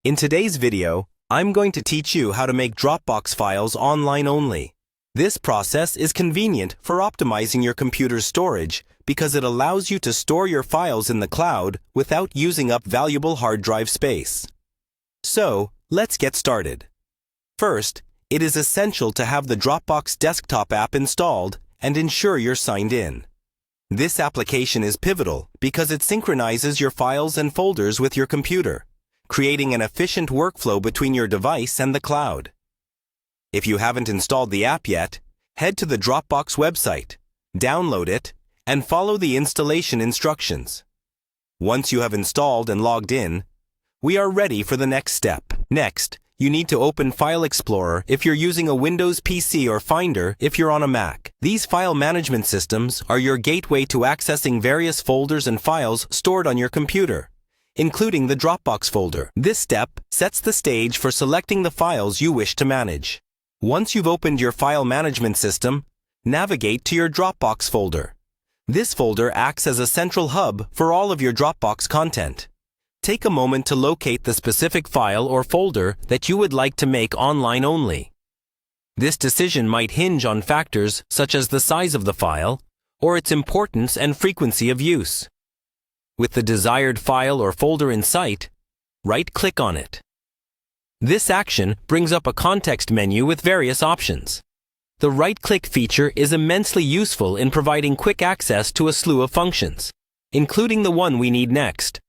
In today's video, I'm going to teach you how to make Dropbox files online only. This process is convenient for optimizing your computer's storage because it allows you to store your files in the cloud without using up valuable hard drive space. So, let's get started. First, it is essential to have the Dropbox desktop app installed and ensure you're signed in. This application is pivotal because it synchronizes your files and folders with your computer, creating an efficient workflow between your device and the cloud. If you haven't installed the app yet, head to the Dropbox website, download it, and follow the installation instructions. Once you have installed and logged in, we are ready for the next step. Next, you need to open File Explorer if you're using a Windows PC or Finder if you're on a Mac. These file management systems are your gateway to accessing various folders and files stored on your computer, including the Dropbox folder. This step sets the stage for selecting the files you wish to manage. Once you've opened your file management system, navigate to your Dropbox folder. This folder acts as a central hub for all of your Dropbox content. Take a moment to locate the specific file or folder that you would like to make online only. This decision might hinge on factors such as the size of the file or its importance and frequency of use. With the desired file or folder in sight, right-click on it. This action brings up a context menu with various options. The right-click feature is immensely useful in providing quick access to a slew of functions, including the one we need next.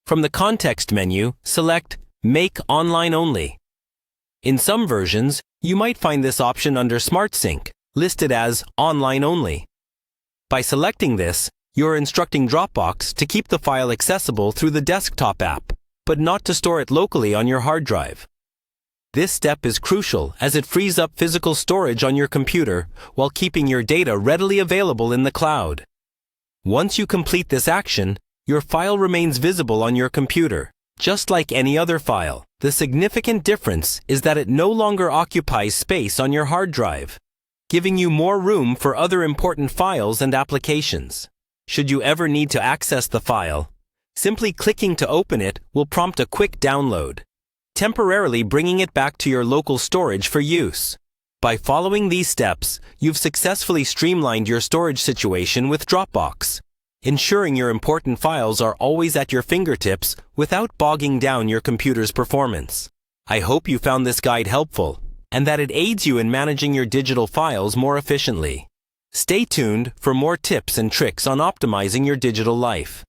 From the context menu, select Make Online Only. In some versions, you might find this option under SmartSync, listed as Online Only. By selecting this, you're instructing Dropbox to keep the file accessible through the desktop app, but not to store it locally on your hard drive. This step is crucial as it frees up physical storage on your computer while keeping your data readily available in the cloud. Once you complete this action, your file remains visible on your computer, just like any other file. The significant difference is that it no longer occupies space on your hard drive, giving you more room for other important files and applications. Should you ever need to access the file, simply clicking to open it will prompt a quick download, temporarily bringing it back to your local storage for use. By following these steps, you've successfully streamlined your storage situation with Dropbox, ensuring your important files are always at your fingertips without bogging down your computer's performance. I hope you found this guide helpful and that it aids you in managing your digital files more efficiently. Stay tuned for more tips and tricks on optimizing your digital life.